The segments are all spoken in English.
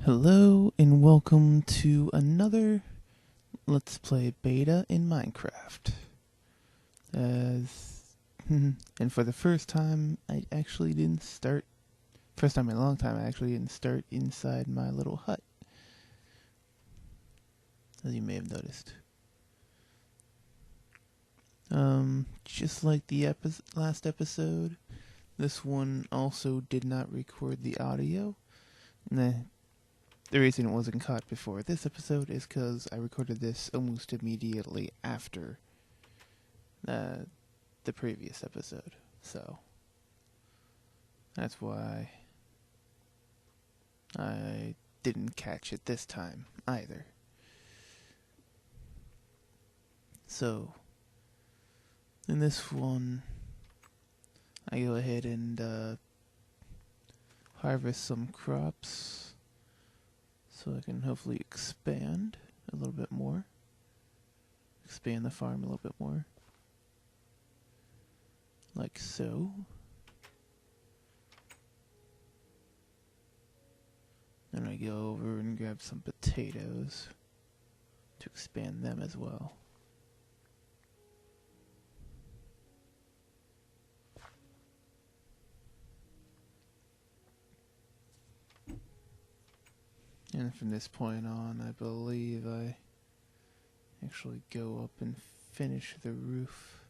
Hello and welcome to another Let's Play beta in Minecraft. As and for the first time, I actually didn't start. First time in a long time, I actually didn't start inside my little hut, as you may have noticed. Just like the last episode, this one also did not record the audio. The reason it wasn't caught before this episode is because I recorded this almost immediately after the previous episode. So, that's why I didn't catch it this time either. So, in this one, I go ahead and harvest some crops so I can hopefully expand a little bit more. Expand the farm a little bit more. Like so. Then I go over and grab some potatoes to expand them as well. And from this point on, I believe I actually go up and finish the roof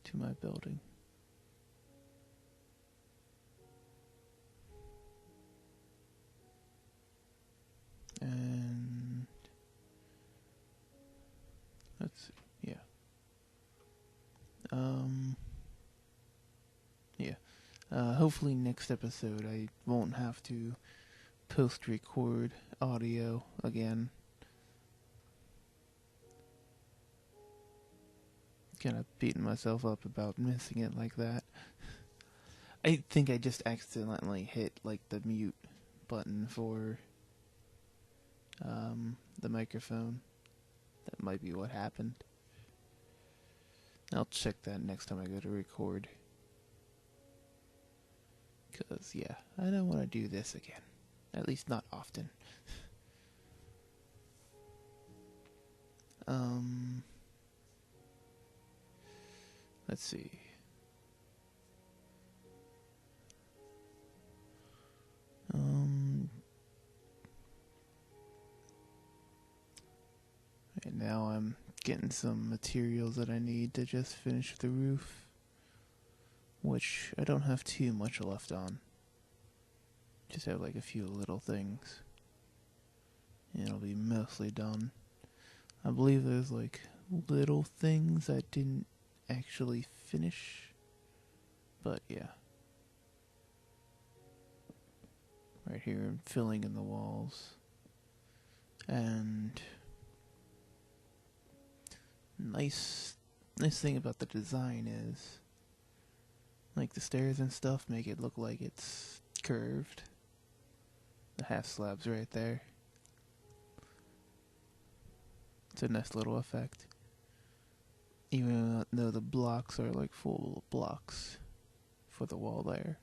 to my building. And let's see, yeah. Hopefully next episode I won't have to post-record audio again. Kind of beating myself up about missing it like that. I think I just accidentally hit like the mute button for the microphone. That might be what happened. I'll check that next time I go to record. Because, yeah, I don't want to do this again. At least not often. Let's see. Right now I'm getting some materials that I need to just finish the roof, which I don't have too much left on. Just have like a few little things, and it'll be mostly done. I believe there's like little things I didn't actually finish, but yeah. Right here I'm filling in the walls, and nice thing about the design is like the stairs and stuff make it look like it's curved. The half slabs right there. It's a nice little effect. Even though the blocks are like full blocks for the wall there.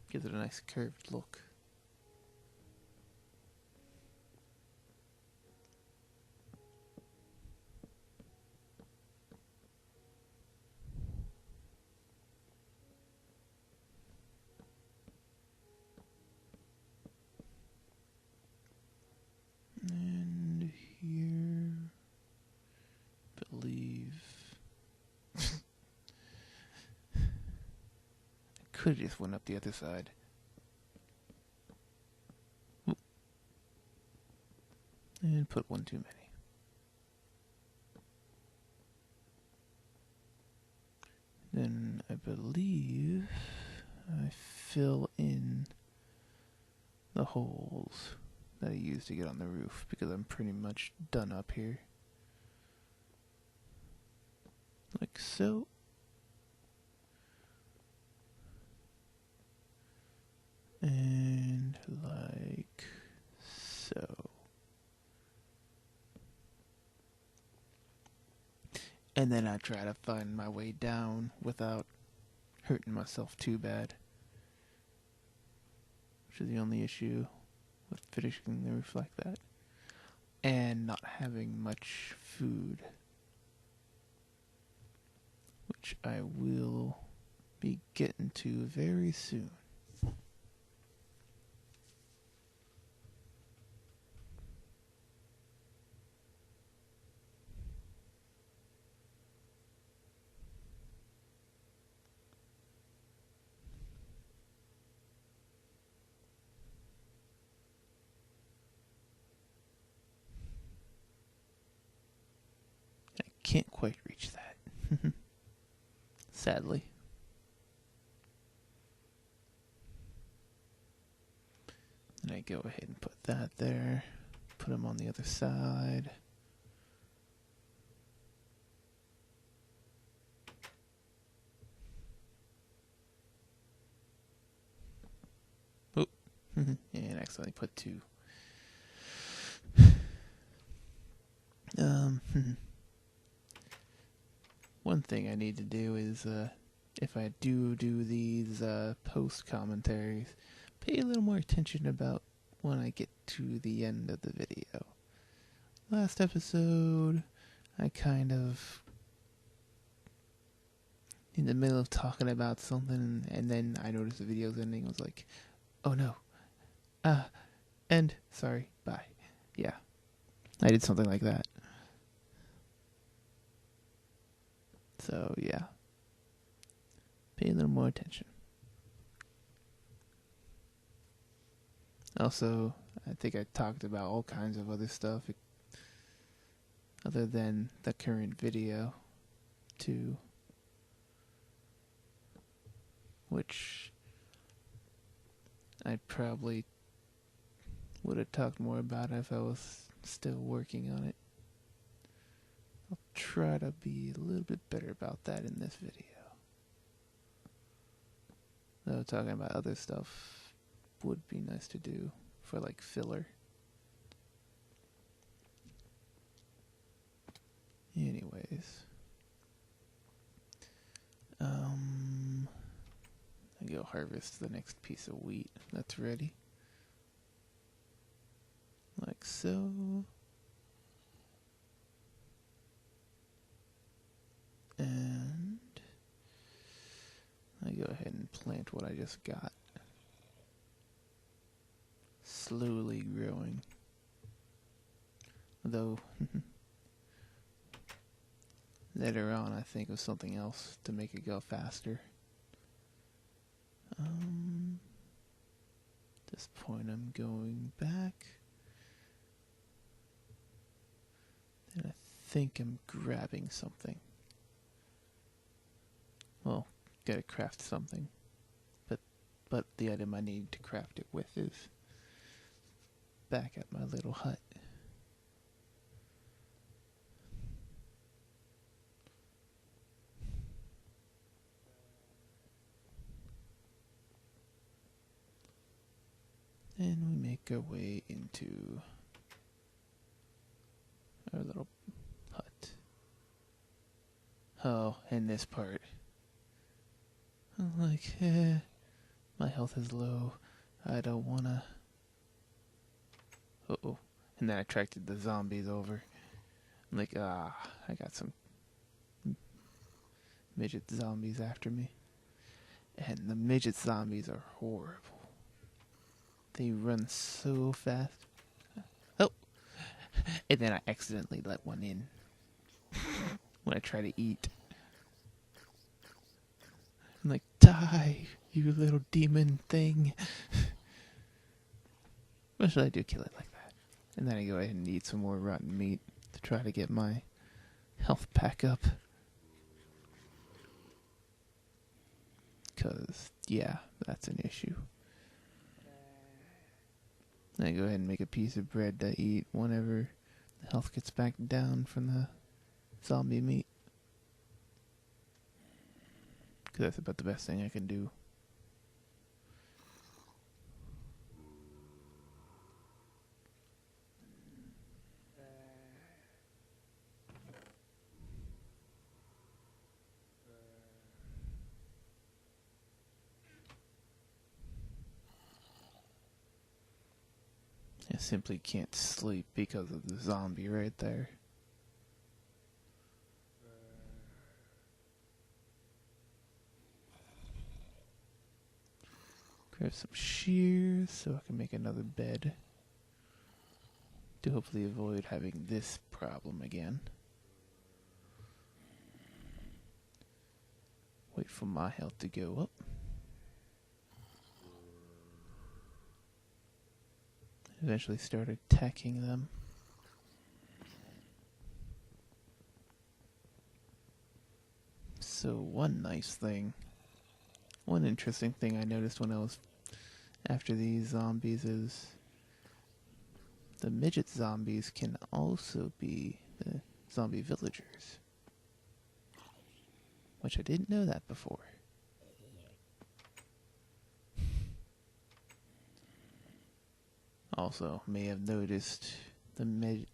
Gives it a nice curved look. And here, believe could have just went up the other side. And put one too many. Then I believe I fill in the holes that I used to get on the roof because I'm pretty much done up here. Like so. And like so. And then I try to find my way down without hurting myself too bad. which is the only issue with finishing the roof like that. And not having much food, which I will be getting to very soon. Can't quite reach that. Sadly. And I go ahead and put that there. Put them on the other side. Oh. And accidentally put two. One thing I need to do is, if I do these post commentaries, pay a little more attention about when I get to the end of the video. Last episode, I kind of, in the middle of talking about something, and then I noticed the video's ending. I was like, oh no. End. Sorry. Bye. Yeah. I did something like that. So, yeah. Pay a little more attention. Also, I think I talked about all kinds of other stuff other than the current video, too. Which I probably would have talked more about if I was still working on it. I'll try to be a little bit better about that in this video. Though talking about other stuff would be nice to do for like filler. Anyways. I go harvest the next piece of wheat that's ready. Like so. And I go ahead and plant what I just got. Slowly growing. Though, later on I think of something else to make it go faster. At this point I'm going back. And I think I'm grabbing something. Well, gotta craft something. But the item I need to craft it with is back at my little hut. And we make our way into our little hut. Oh, and this part. I'm like, my health is low. I don't wanna. Uh-oh. And then I attracted the zombies over. I'm like, I got some midget zombies after me. And the midget zombies are horrible. They run so fast. Oh! And then I accidentally let one in. When I try to eat. I'm like, die, you little demon thing. What should I do? Kill it like that. And then I go ahead and eat some more rotten meat to try to get my health back up. Because, yeah, that's an issue. Then I go ahead and make a piece of bread to eat whenever the health gets back down from the zombie meat. Because that's about the best thing I can do. I simply can't sleep because of the zombie right there. Grab some shears so I can make another bed to hopefully avoid having this problem again. Wait for my health to go up. Eventually start attacking them. So one interesting thing I noticed when I was after these zombies is the midget zombies can also be the zombie villagers. Which I didn't know that before. Also, may have noticed the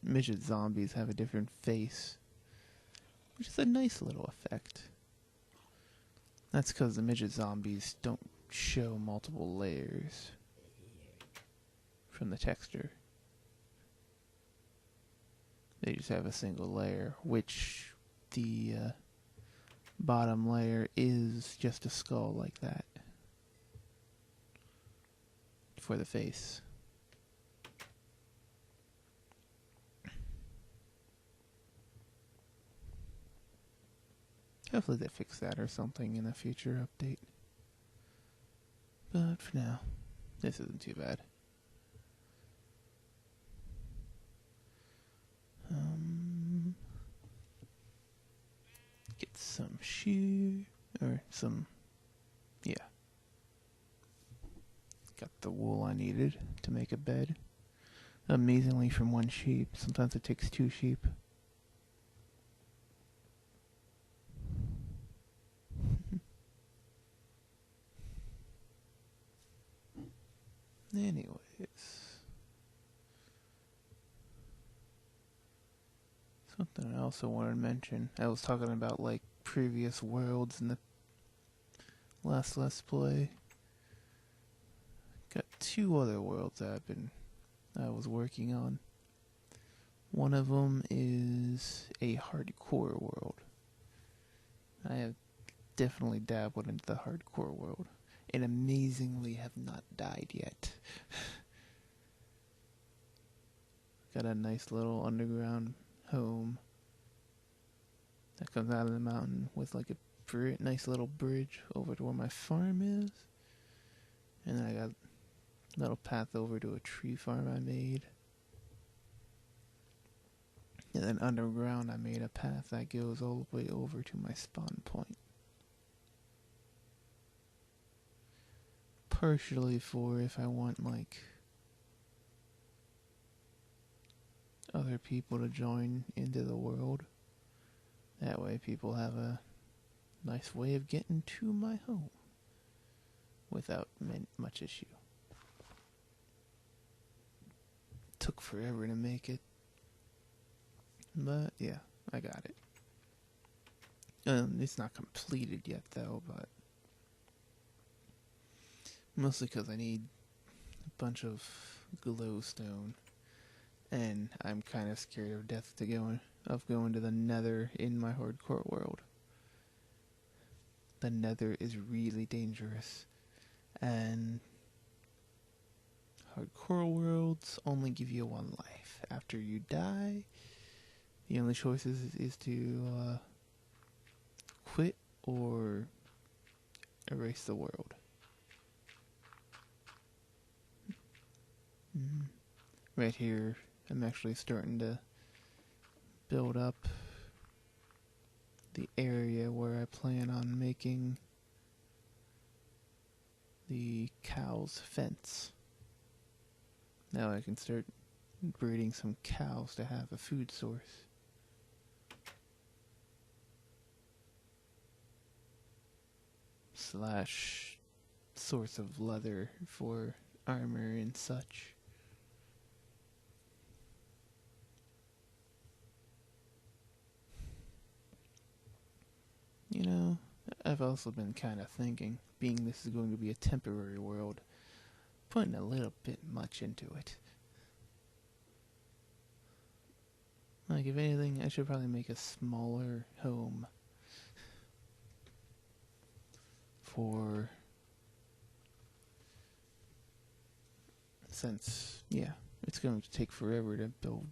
midget zombies have a different face, which is a nice little effect. That's because the midget zombies don't show multiple layers from the texture. They just have a single layer, which the bottom layer is just a skull like that for the face. Hopefully they fix that or something in a future update. But for now, this isn't too bad. Get some got the wool I needed to make a bed. Amazingly from one sheep. Sometimes it takes 2 sheep. Anyways. Something I also wanted to mention. I was talking about like previous worlds in the last Let's Play. Got 2 other worlds that I was working on. One of them is a hardcore world. I have definitely dabbled into the hardcore world and amazingly have not died yet. Got a nice little underground home that comes out of the mountain with like a nice little bridge over to where my farm is. And then I got a little path over to a tree farm I made. And then underground I made a path that goes all the way over to my spawn point. Partially for if I want like other people to join into the world. That way people have a nice way of getting to my home without much issue. Took forever to make it. But yeah, I got it. It's not completed yet though, but mostly because I need a bunch of glowstone. And I'm kind of scared of death of going to the nether in my hardcore world. The nether is really dangerous. And hardcore worlds only give you 1 life. After you die, the only choice is to quit or erase the world. Right here, I'm actually starting to build up the area where I plan on making the cow's fence. Now I can start breeding some cows to have a food source. Slash source of leather for armor and such. You know, I've also been kind of thinking, being this is going to be a temporary world, putting a little bit much into it. Like, if anything, I should probably make a smaller home for... Since, yeah, it's going to take forever to build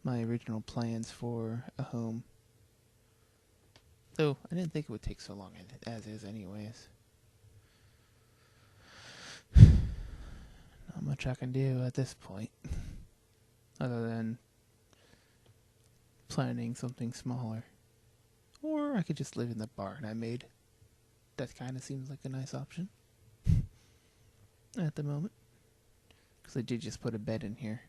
my original plans for a home. Though, I didn't think it would take so long as is anyways. Not much I can do at this point. Other than planning something smaller. Or I could just live in the barn I made. That kind of seems like a nice option. At the moment. Because I did just put a bed in here.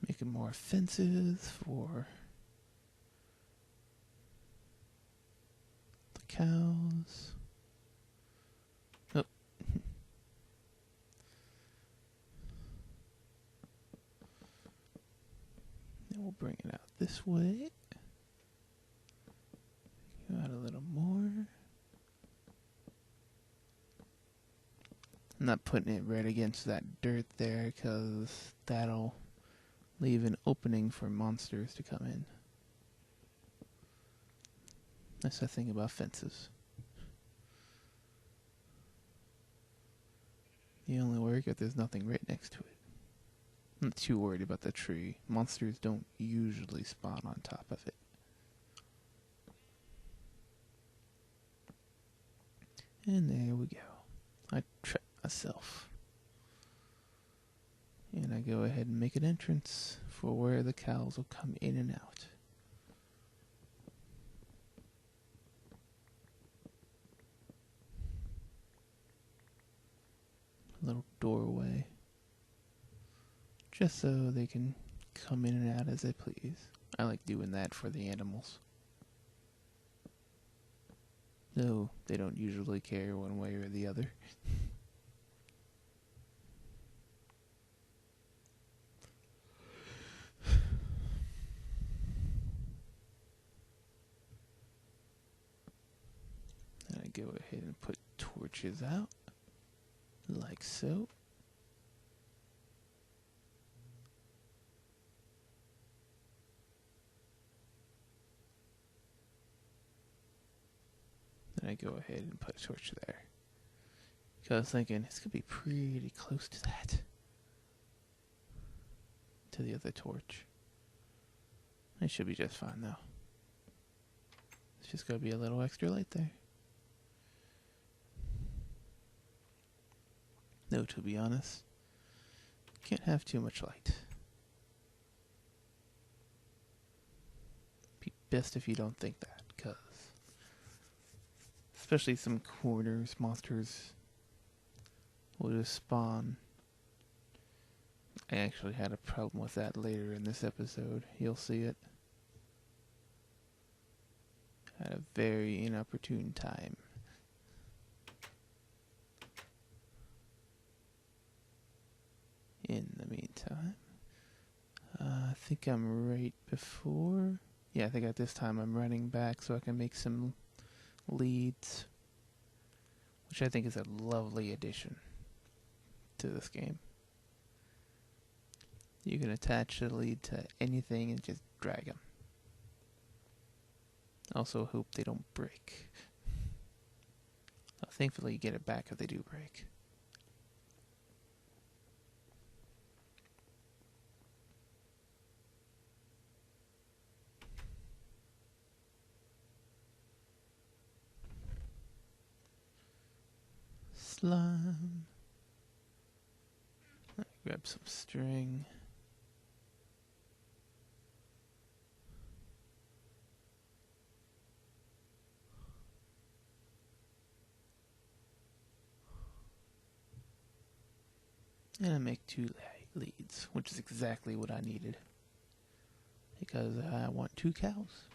Making more fences for the cows. Oh. Then we'll bring it out this way. Go out a little more. I'm not putting it right against that dirt there because that'll leave an opening for monsters to come in. That's the thing about fences. They only work if there's nothing right next to it. I'm not too worried about the tree. Monsters don't usually spawn on top of it. And there we go. I trap myself. And I go ahead and make an entrance for where the cows will come in and out. A little doorway. Just so they can come in and out as they please. I like doing that for the animals. Though they don't usually care one way or the other. And I go ahead and put torches out. Like so. Then I go ahead and put a torch there. Because I was thinking, it's going to be pretty close to that. To the other torch. It should be just fine though. It's just going to be a little extra light there. No, to be honest, can't have too much light. Be best if you don't think that, because especially some corners, monsters will just spawn. I actually had a problem with that later in this episode. You'll see it. At a very inopportune time. In the meantime, I think I'm right before. Yeah, I think at this time I'm running back so I can make some leads, which I think is a lovely addition to this game. You can attach the lead to anything and just drag them. Also hope they don't break. Thankfully you get it back if they do break. Slime. Grab some string. And I make 2 leads, which is exactly what I needed. Because I want 2 cows.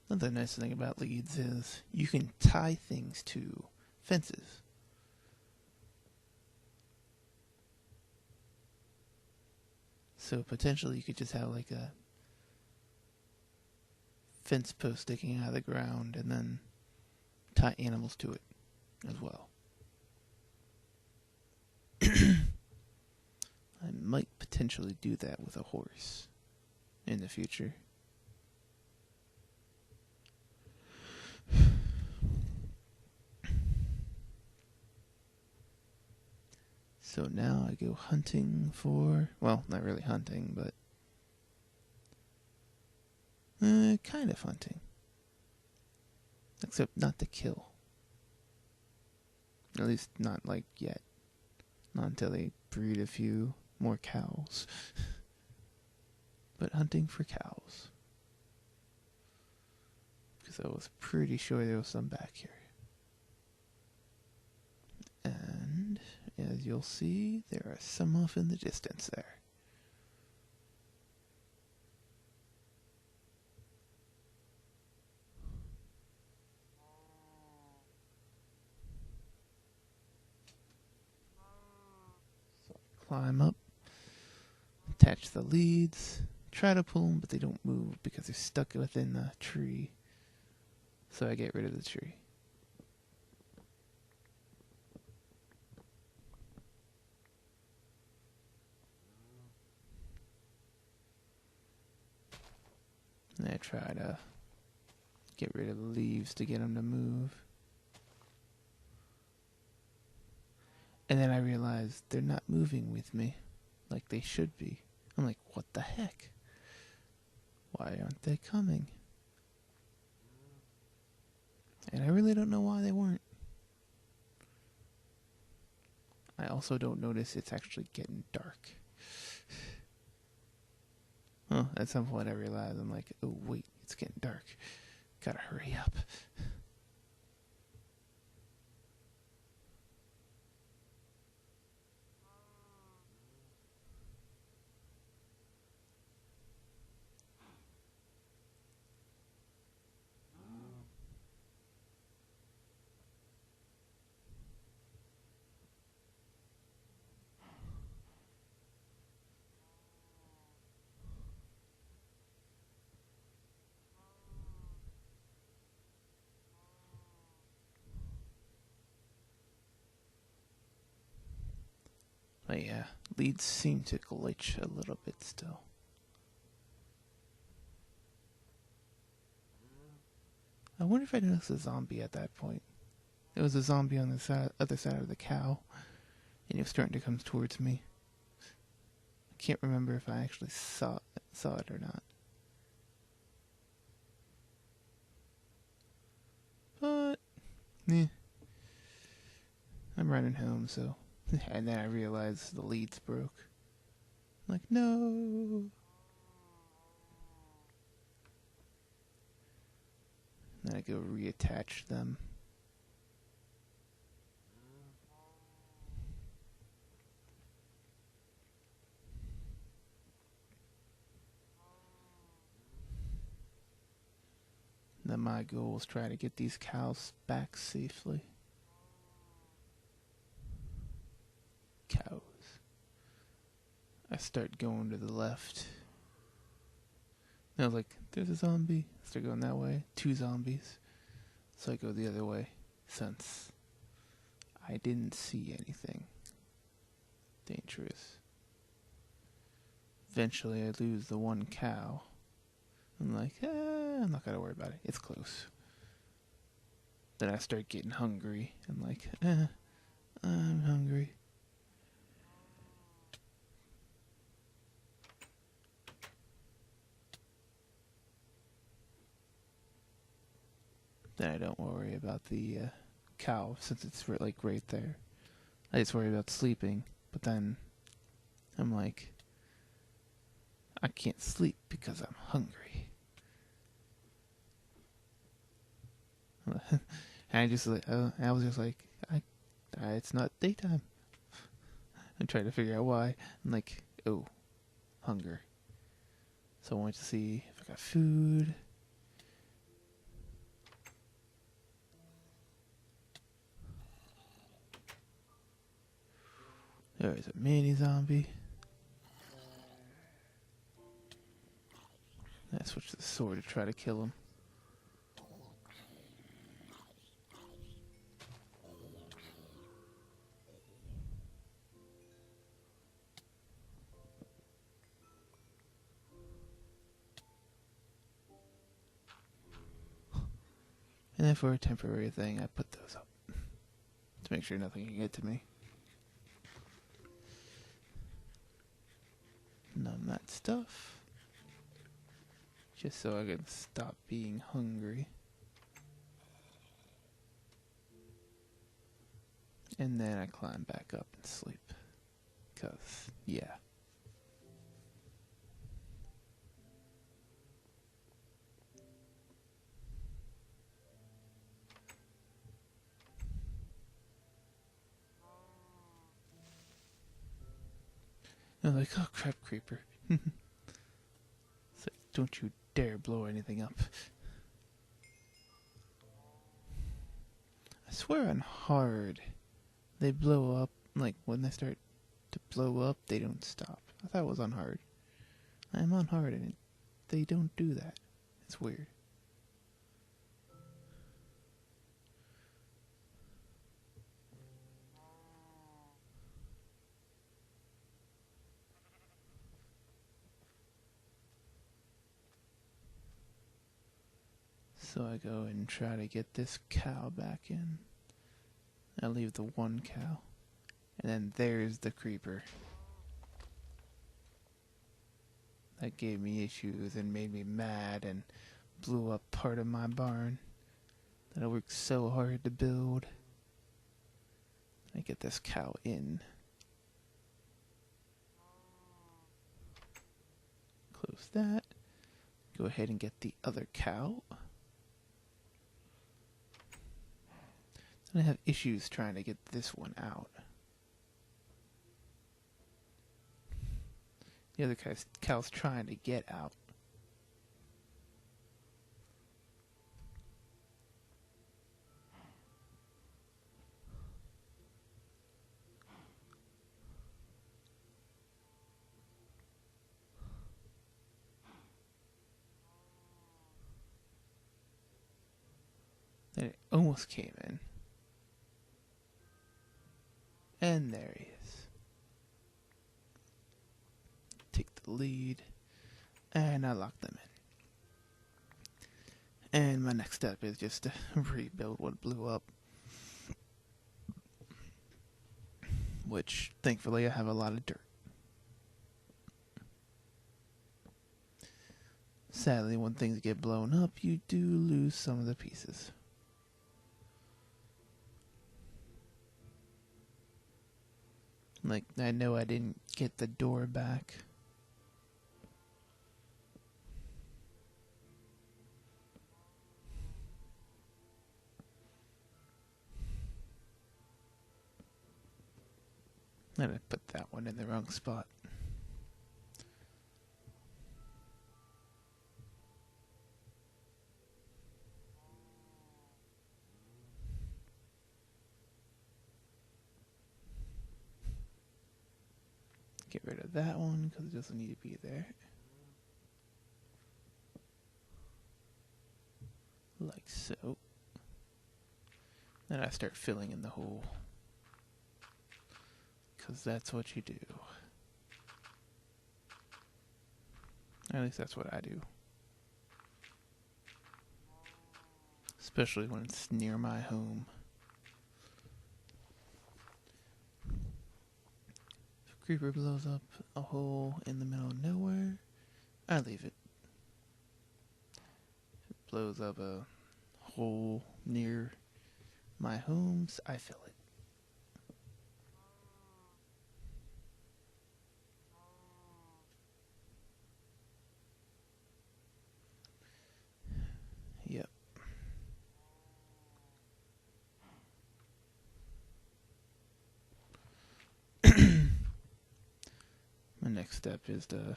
Another nice thing about leads is you can tie things to fences. So potentially you could just have like a fence post sticking out of the ground and then tie animals to it as well. I might potentially do that with a horse in the future. So now I go hunting for, well, not really hunting, but kind of hunting. Except not to kill. At least not like yet. Not until they breed a few more cows. But hunting for cows. Because I was pretty sure there was some back here. And as you'll see, there are some off in the distance there. So I climb up, attach the leads, try to pull them, but they don't move because they're stuck within the tree. So I get rid of the tree. And I try to get rid of the leaves to get them to move. And then I realize they're not moving with me like they should be. I'm like, what the heck? Why aren't they coming? And I really don't know why they weren't. I also don't notice it's actually getting dark. Well, at some point I realize, I'm like, oh wait, it's getting dark. Gotta hurry up. But yeah, leads seem to glitch a little bit still. I wonder if I noticed a zombie at that point. There was a zombie on the other side of the cow, and he was starting to come towards me. I can't remember if I actually saw it or not. But, I'm running home, so. And then I realized the leads broke. I'm like, no. Then I go reattach them. Then my goal is try to get these cows back safely. Cows. I start going to the left. And I was like, there's a zombie. I start going that way. 2 zombies. So I go the other way, since I didn't see anything dangerous. Eventually I lose the 1 cow. I'm like, I'm not gonna worry about it. It's close. Then I start getting hungry. I'm like, I'm hungry. Then I don't worry about the cow, since it's like right there. I just worry about sleeping. But then I'm like, I can't sleep because I'm hungry. And I was just like, it's not daytime. I'm trying to figure out why. I'm like, oh, hunger. So I wanted to see if I got food. There's a mini zombie. I switched the sword to try to kill him. And then for a temporary thing, I put those up to make sure nothing can get to me. None of that stuff. Just so I can stop being hungry. And then I climb back up and sleep. 'Cause, yeah. And I'm like, oh crap, creeper. It's like, don't you dare blow anything up. I swear on hard, they blow up, like when they start to blow up, they don't stop. I thought it was on hard. I'm on hard and they don't do that. It's weird. So I go and try to get this cow back in. I leave the one cow. And then there's the creeper. That gave me issues and made me mad and blew up part of my barn that I worked so hard to build. I get this cow in. Close that. Go ahead and get the other cow. Then I have issues trying to get this one out. The other cow's trying to get out. Then it almost came in. And there he is. Take the lead. And I lock them in. And my next step is just to rebuild what blew up. Which, thankfully, I have a lot of dirt. Sadly, when things get blown up, you do lose some of the pieces. Like, I know I didn't get the door back. And I put that one in the wrong spot. Get rid of that one because it doesn't need to be there. Like so. Then I start filling in the hole. Because that's what you do. At least that's what I do. Especially when it's near my home. If a creeper blows up a hole in the middle of nowhere, I leave it. If it blows up a hole near my homes, I fill it. Yep. My next step is to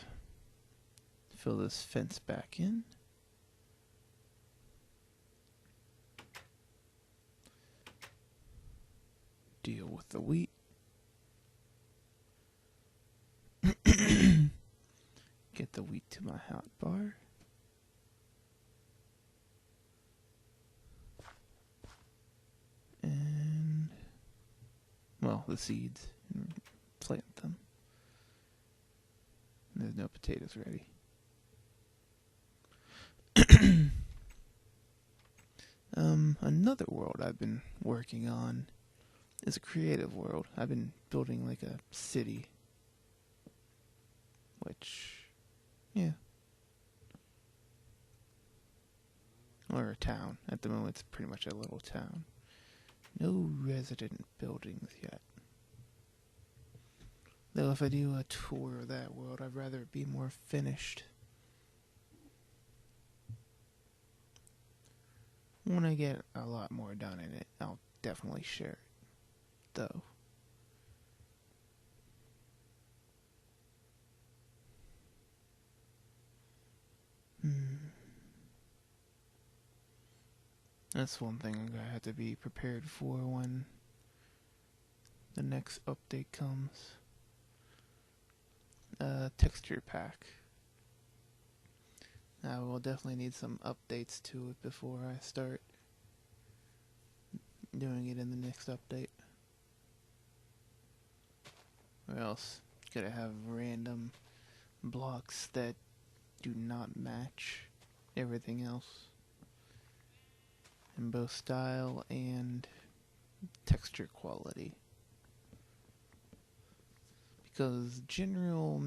fill this fence back in. Deal with the wheat. Get the wheat to my hot bar. And, well, the seeds. And plant them. There's no potatoes ready. Another world I've been working on is a creative world. I've been building like a city, which, yeah, or a town. At the moment, it's pretty much a little town. No resident buildings yet. Though if I do a tour of that world, I'd rather it be more finished. When I get a lot more done in it, I'll definitely share it, though. That's one thing I have to be prepared for when the next update comes. Texture pack. I will definitely need some updates to it before I start doing it in the next update. Or else, gotta have random blocks that do not match everything else in both style and texture quality. Because general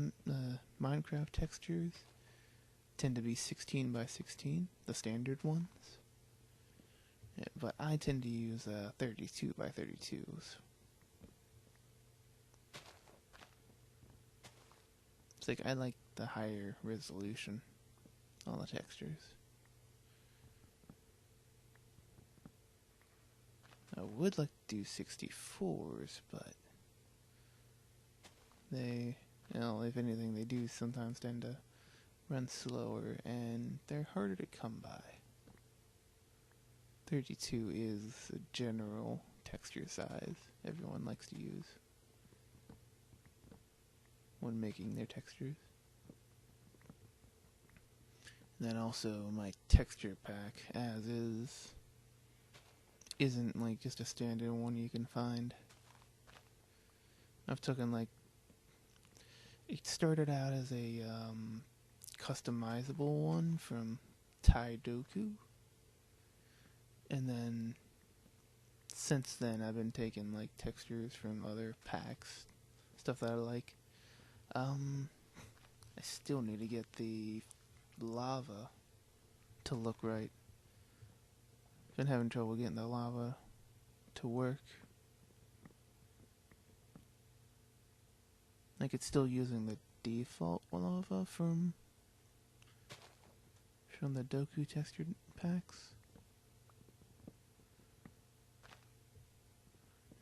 Minecraft textures tend to be 16 by 16, the standard ones. Yeah, but I tend to use 32 by 32s. It's like I like the higher resolution on the textures. I would like to do 64s, but they, if anything, they do sometimes tend to run slower, and they're harder to come by. 32 is a general texture size everyone likes to use when making their textures. And then also my texture pack, as is, isn't like just a standard one you can find. I've taken like, it started out as a customizable one from Taidoku, and then since then I've been taking like textures from other packs, stuff that I like. I still need to get the lava to look right. Been having trouble getting the lava to work. Like, it's still using the default lava from the Doku texture packs.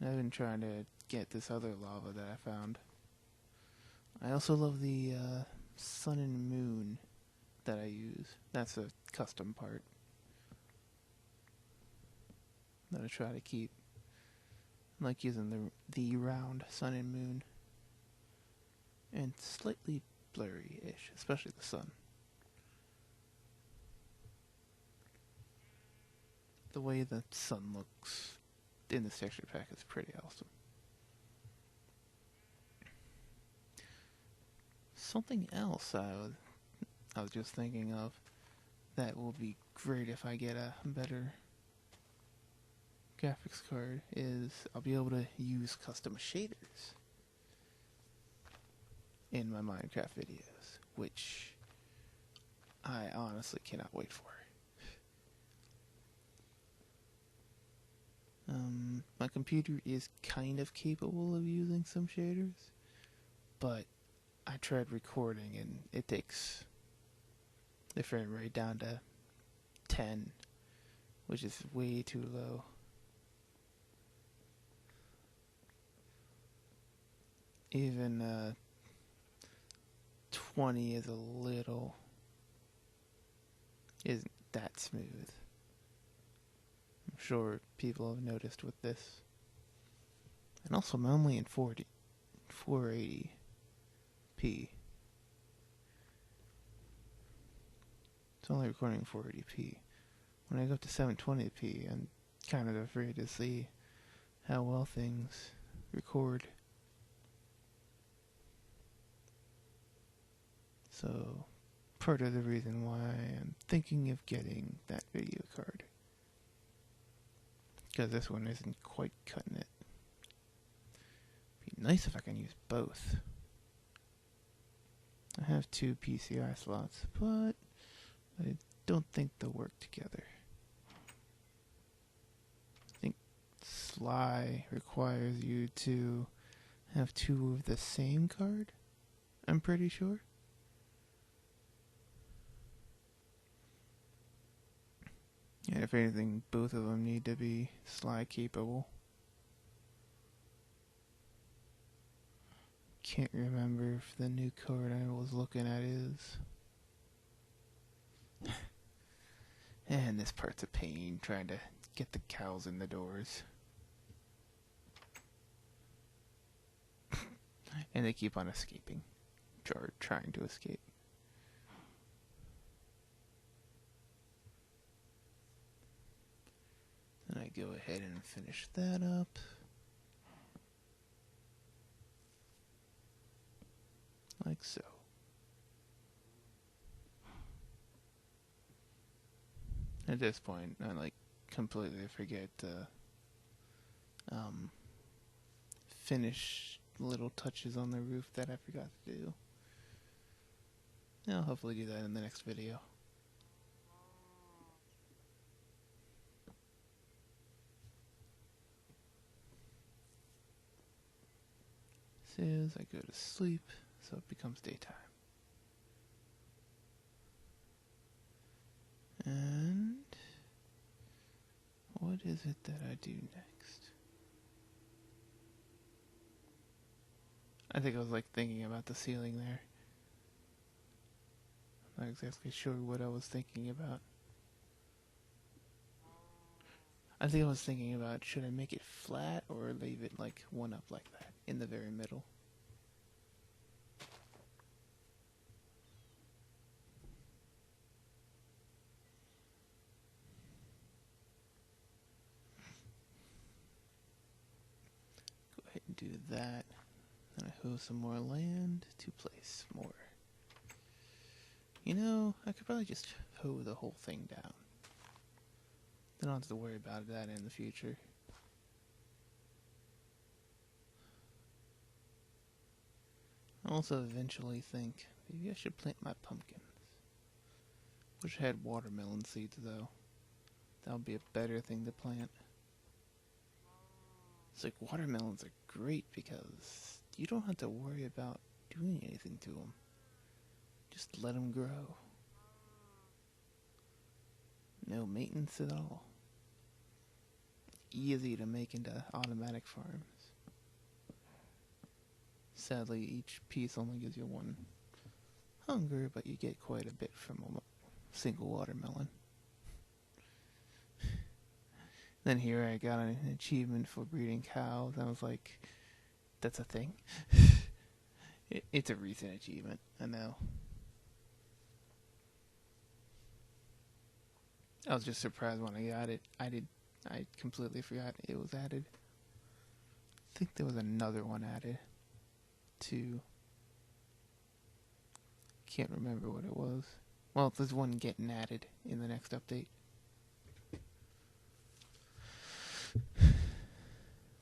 I've been trying to get this other lava that I found. I also love the sun and moon that I use. That's a custom part that I try to keep. I like using the round sun and moon. And slightly blurry-ish, especially the sun. The way the sun looks in this texture pack is pretty awesome. Something else I was just thinking of that will be great if I get a better graphics card is I'll be able to use custom shaders in my Minecraft videos, which I honestly cannot wait for. My computer is kind of capable of using some shaders, but I tried recording and it takes the frame rate down to 10, which is way too low. Even 20 is isn't that smooth. I'm sure people have noticed with this. And also I'm only in 480p. It's only recording 480p. When I go up to 720p, I'm kind of afraid to see how well things record. So, part of the reason why I'm thinking of getting that video card. Because this one isn't quite cutting it. Be nice if I can use both. I have 2 PCI slots, but I don't think they'll work together. I think Sly requires you to have 2 of the same card, I'm pretty sure. And if anything, both of them need to be Sly capable. Can't remember if the new card I was looking at is. And this part's a pain, trying to get the cows in the doors. And they keep on escaping. Or trying to escape. Then I go ahead and finish that up. Like so. At this point, I like completely forget to finish little touches on the roof that I forgot to do. I'll hopefully do that in the next video. Says I go to sleep, so it becomes daytime. And what is it that I do next? I think I was like thinking about the ceiling there. I'm not exactly sure what I was thinking about. I think I was thinking about, should I make it flat or leave it like one up like that in the very middle? Go ahead and do that. Then I hoe some more land to place more. You know, I could probably just hoe the whole thing down. Then I don't have to worry about that in the future. I also eventually think maybe I should plant my pumpkins. Wish I had watermelon seeds though. That would be a better thing to plant. It's like watermelons are great because you don't have to worry about doing anything to them. Just let them grow. No maintenance at all. Easy to make into automatic farms. Sadly, each piece only gives you 1 hunger, but you get quite a bit from a single watermelon. Then here I got an achievement for breeding cows. I was like, that's a thing? It's a recent achievement, I know. I was just surprised when I got it. I completely forgot it was added. I think there was another one added too. Can't remember what it was. Well, there's one getting added in the next update.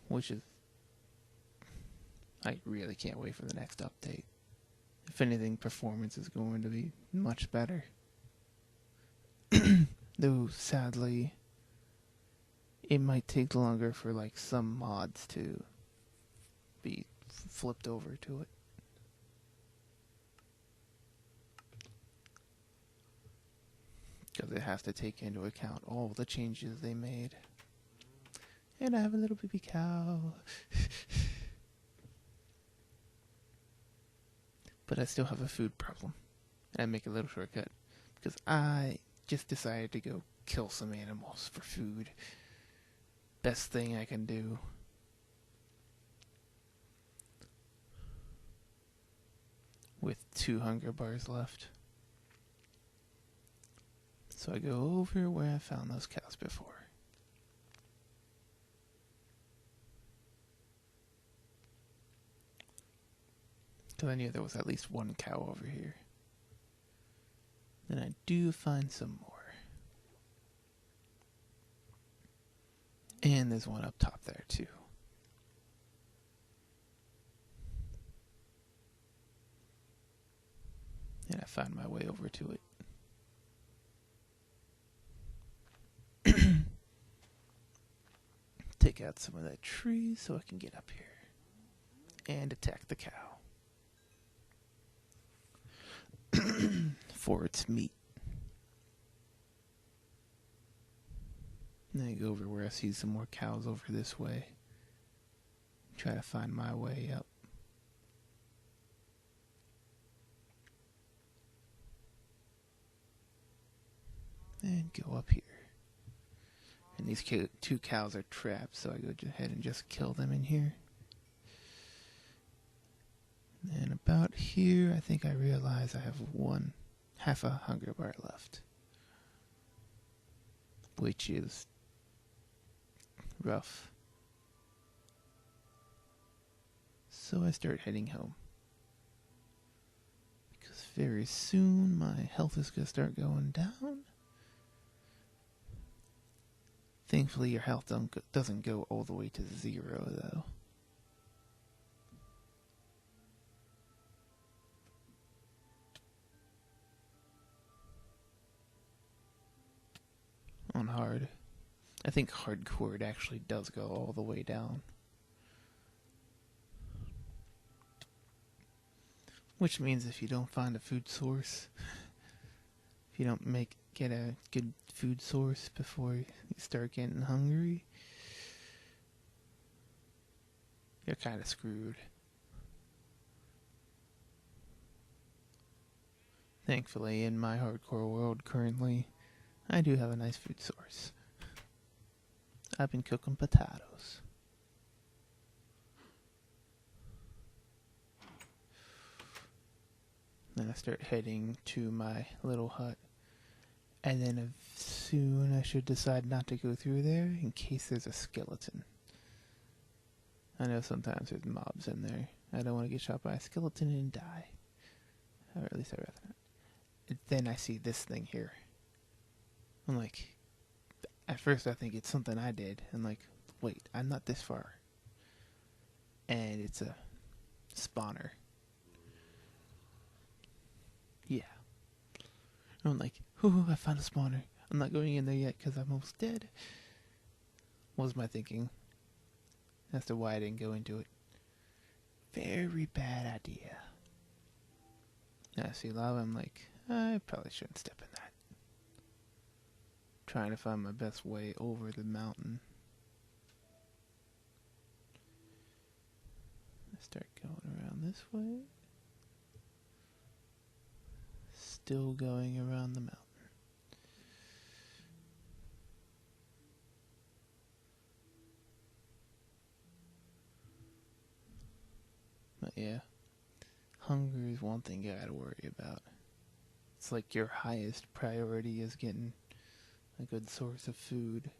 Which is, I really can't wait for the next update. If anything, performance is going to be much better. Though, sadly, it might take longer for like some mods to be flipped over to it. Because it has to take into account all the changes they made. And I have a little baby cow. But I still have a food problem. And I make a little shortcut. Because I just decided to go kill some animals for food. Best thing I can do. With 2 hunger bars left. So I go over where I found those cows before. Because I knew there was at least 1 cow over here. Then I do find some more. And there's one up top there too. And I find my way over to it. Take out some of that tree so I can get up here. And attack the cow. For its meat. Then I go over where I see some more cows over this way. Try to find my way up. And go up here. And these two cows are trapped, so I go ahead and just kill them in here. And about here, I think I realize I have half a hunger bar left. Which is rough. So I start heading home. Because very soon my health is going to start going down. Thankfully your health doesn't go all the way to 0 though. On hard. I think hardcore it actually does go all the way down. Which means if you don't find a food source, if you don't get a good food source before you start getting hungry, you're kind of screwed. Thankfully, in my hardcore world currently, I do have a nice food source. I've been cooking potatoes. Then I start heading to my little hut. And then soon I should decide not to go through there in case there's a skeleton. I know sometimes there's mobs in there. I don't want to get shot by a skeleton and die. Or at least I'd rather not. And then I see this thing here. I'm like, at first I think it's something I did. I'm like, wait, I'm not this far. And it's a spawner. Yeah. I'm like, ooh, I found a spawner. I'm not going in there yet because I'm almost dead. Was my thinking. As to why I didn't go into it. Very bad idea. Now I see lava, I'm like, I probably shouldn't step in that. Trying to find my best way over the mountain. I start going around this way. Still going around the mountain. But yeah, hunger is one thing you gotta worry about. It's like your highest priority is getting a good source of food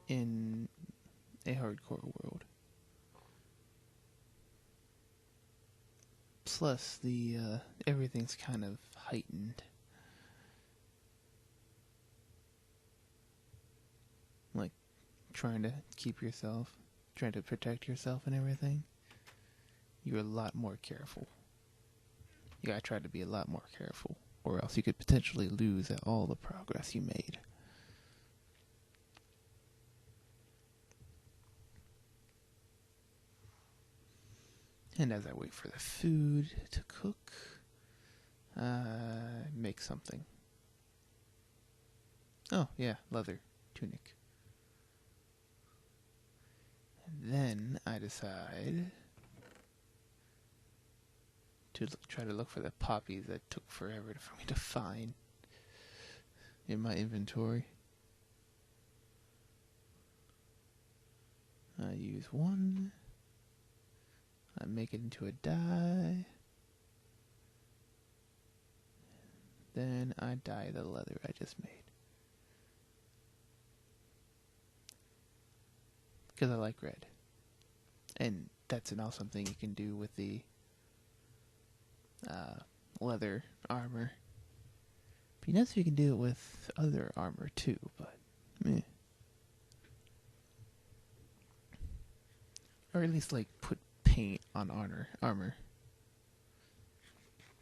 in a hardcore world. Plus, everything's kind of heightened. Like, trying to protect yourself and everything. You're a lot more careful. You gotta try to be a lot more careful, or else you could potentially lose all the progress you made. And as I wait for the food to cook, make something. Oh, yeah, leather tunic. And then I decide to try to look for the poppies that took forever for me to find in my inventory. I use one. I make it into a dye. Then I dye the leather I just made. Because I like red. And that's an awesome thing you can do with the leather armor. Be nice if you can do it with other armor too, but meh. Or at least, like, put paint on armor.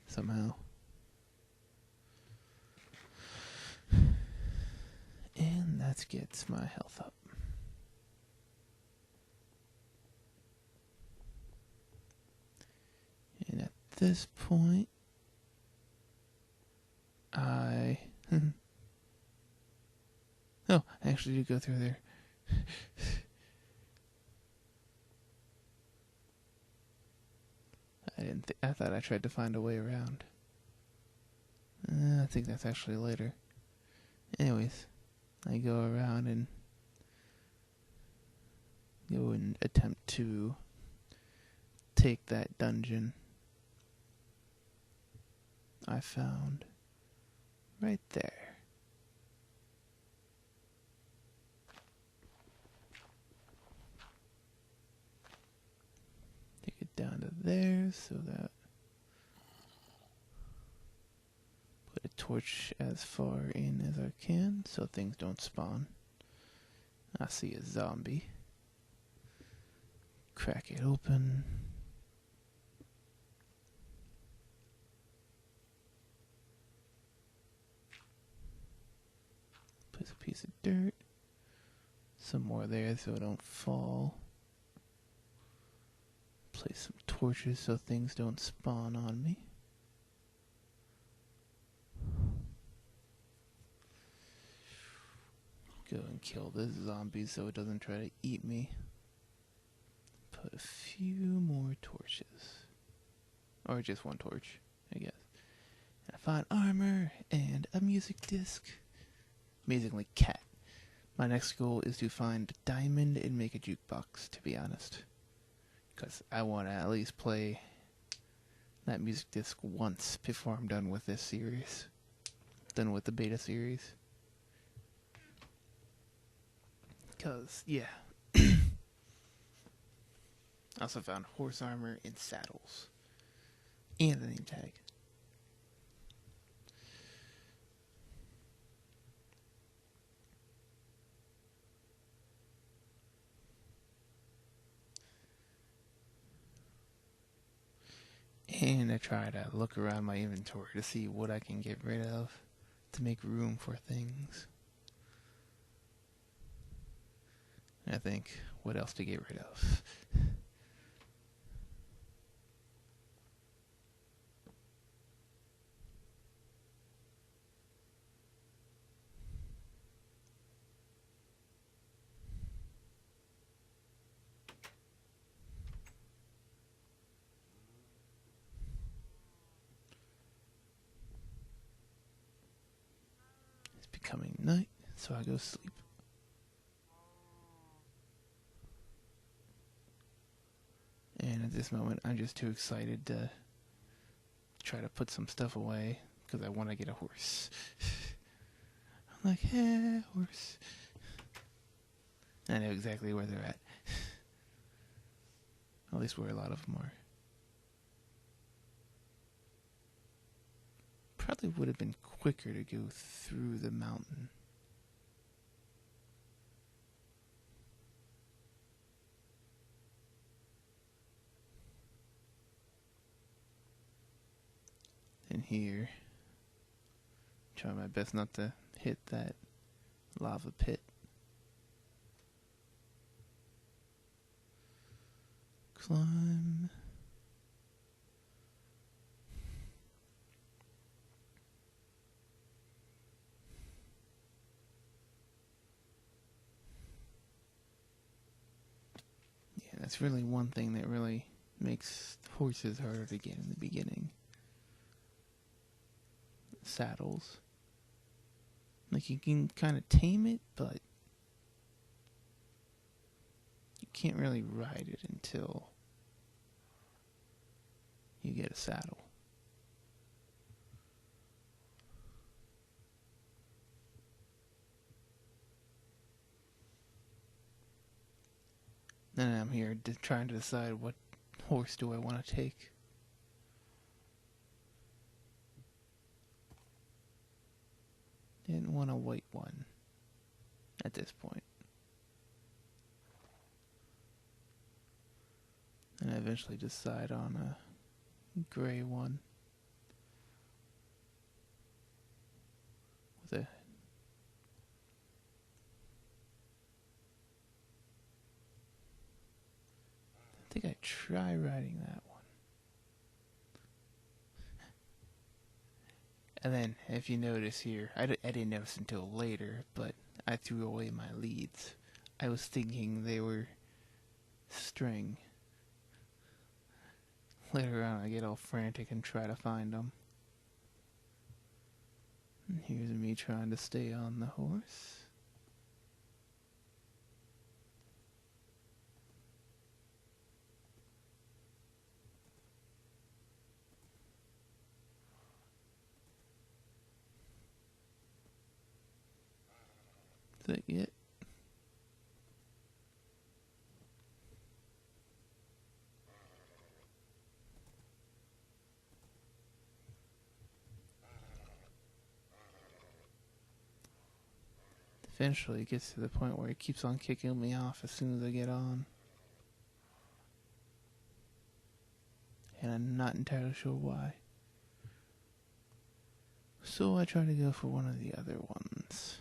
Somehow. And that gets my health up. And at this point, I actually did go through there. I thought I tried to find a way around. I think that's actually later. Anyways, I go around and go and attempt to take that dungeon I found right there. Take it down to there so that put a torch as far in as I can so things don't spawn. I see a zombie. Crack it open. Put a piece of dirt. Some more there so it don't fall. Place some torches so things don't spawn on me. Go and kill this zombie so it doesn't try to eat me. Put a few more torches. Or just one torch, I guess. And I find armor and a music disc. Amazingly, cat. My next goal is to find a diamond and make a jukebox, to be honest. Because I want to at least play that music disc once before I'm done with this series. Done with the beta series. Because, yeah. I also found horse armor and saddles. And a name tag. And I try to look around my inventory to see what I can get rid of to make room for things. And I think, what else to get rid of? It's becoming night, so I go sleep. And at this moment, I'm just too excited to try to put some stuff away because I want to get a horse. I'm like, hey, horse. I know exactly where they're at. At least where a lot of them are. Probably would have been quicker to go through the mountain. And here, try my best not to hit that lava pit. Climb. Yeah, that's really one thing that really makes horses harder to get in the beginning. Saddles. Like, you can kind of tame it, but you can't really ride it until you get a saddle. Then I'm here trying to decide what horse do I want to take. Didn't want a white one at this point. And I eventually decide on a gray one. With a I think I try riding that one. And then, if you notice here, I didn't notice until later, but I threw away my leads. I was thinking they were string. Later on, I get all frantic and try to find them. And here's me trying to stay on the horse. Is that it? Eventually it gets to the point where it keeps on kicking me off as soon as I get on. And I'm not entirely sure why. So I try to go for one of the other ones.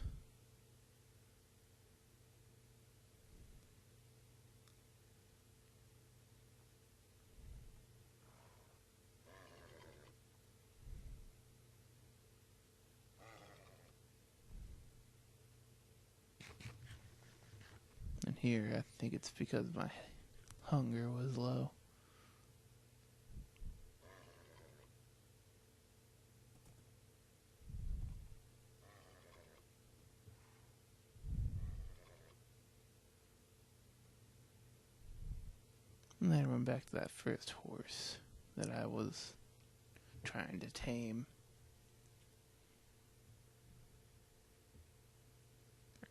And here, I think it's because my hunger was low. And then I run back to that first horse that I was trying to tame.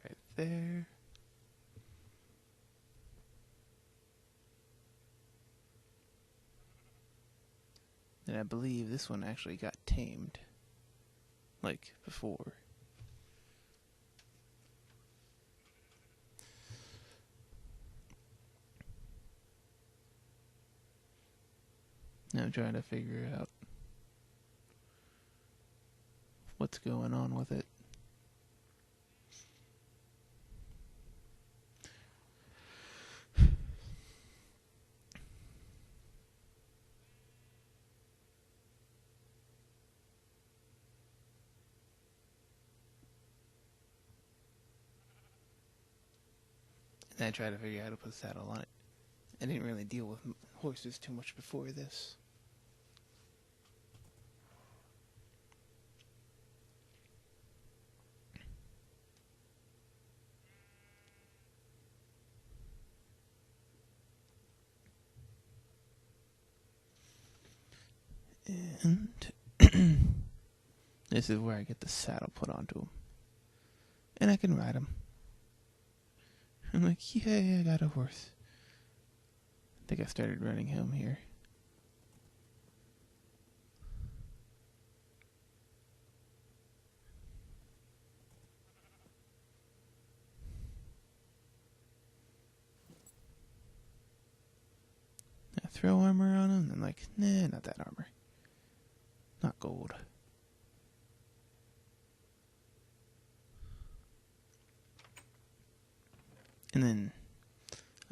Right there. And I believe this one actually got tamed. Like before. Now I'm trying to figure out what's going on with it. And I try to figure out how to put a saddle on it. I didn't really deal with horses too much before this. And this is where I get the saddle put onto him. And I can ride him. I'm like, yay, I got a horse. I think I started running him here. I throw armor on him, and I'm like, nah, not that armor. Not gold. And then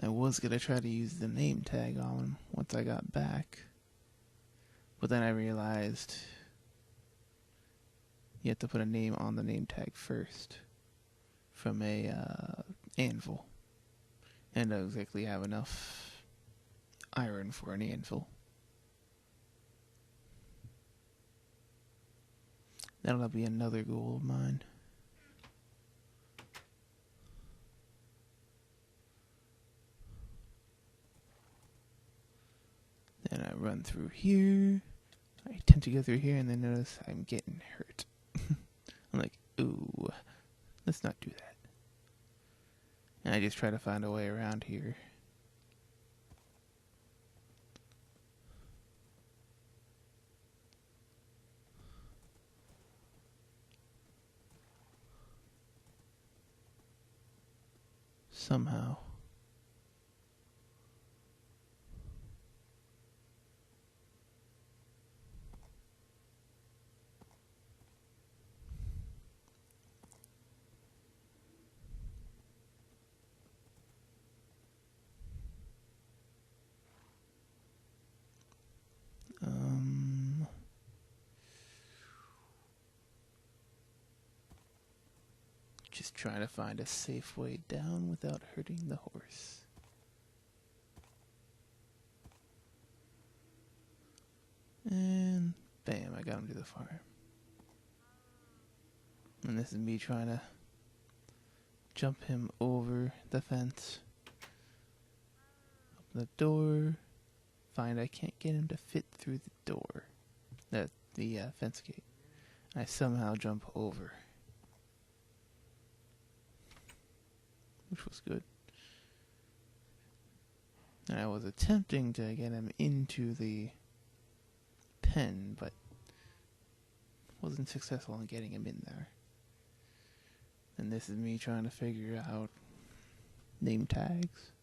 I was going to try to use the name tag on him once I got back. But then I realized you have to put a name on the name tag first from a anvil. And I don't exactly have enough iron for an anvil. That'll be another goal of mine. Then I run through here. I attempt to go through here and then notice I'm getting hurt. I'm like, ooh, let's not do that. And I just try to find a way around here. Somehow. Just trying to find a safe way down without hurting the horse. And bam, I got him to the farm. And this is me trying to jump him over the fence. Open the door. Find I can't get him to fit through the door. The fence gate. I somehow jump over. Which was good. And I was attempting to get him into the pen, but wasn't successful in getting him in there. And this is me trying to figure out name tags.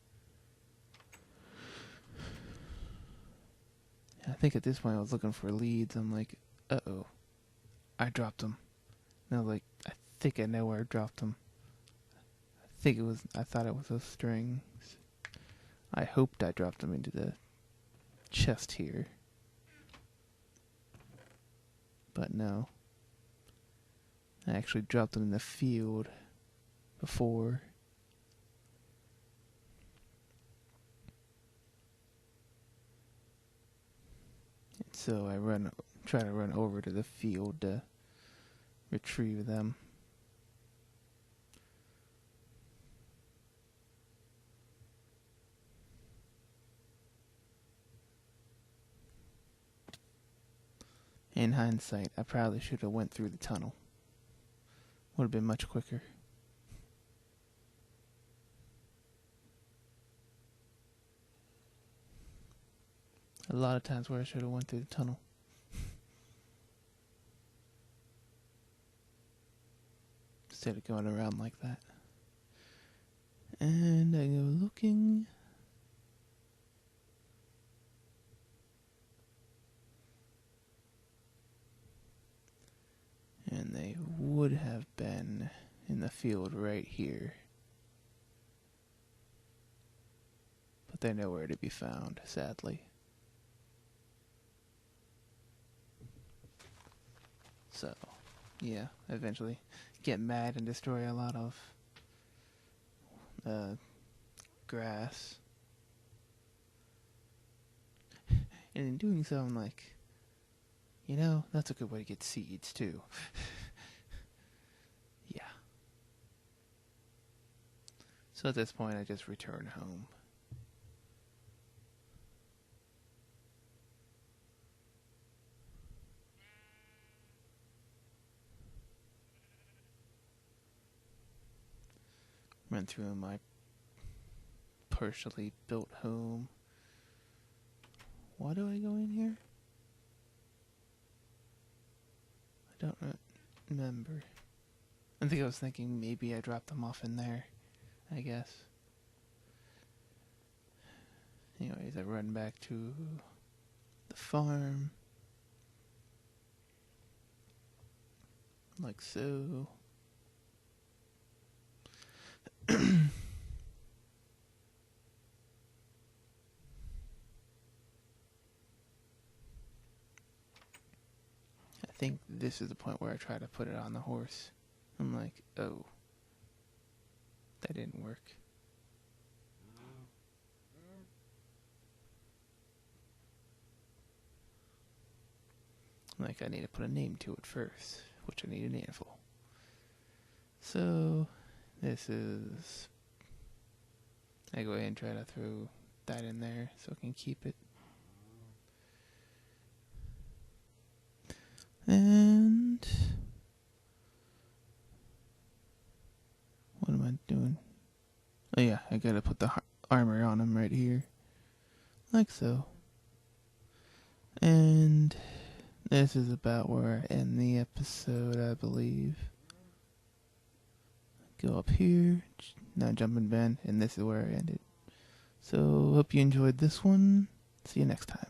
I think at this point I was looking for leads. I'm like, uh-oh, I dropped them. And I was like, I think I know where I dropped them. I thought it was those strings. I hoped I dropped them into the chest here. But no. I actually dropped them in the field before. And so I try to run over to the field to retrieve them. In hindsight, I probably should have went through the tunnel. Would have been much quicker. A lot of times where I should have went through the tunnel. Instead of going around like that. And I go looking. And they would have been in the field right here. But they're nowhere to be found, sadly. So, yeah, eventually get mad and destroy a lot of grass. And in doing so, I'm like, you know, that's a good way to get seeds, too. Yeah. So at this point, I just return home. Run through my partially built home. Why do I go in here? I don't remember. I think I was thinking maybe I dropped them off in there, I guess. Anyways, I run back to the farm. Like so. I think this is the point where I try to put it on the horse. I'm like, oh, that didn't work. Like, I need to put a name to it first, which I need a name for. So, this is... I go ahead and try to throw that in there so I can keep it. And... what am I doing? Oh yeah, I gotta put the armor on him right here. Like so. And... this is about where I end the episode, I believe. Go up here, now jump and bend, and this is where I ended. So, hope you enjoyed this one. See you next time.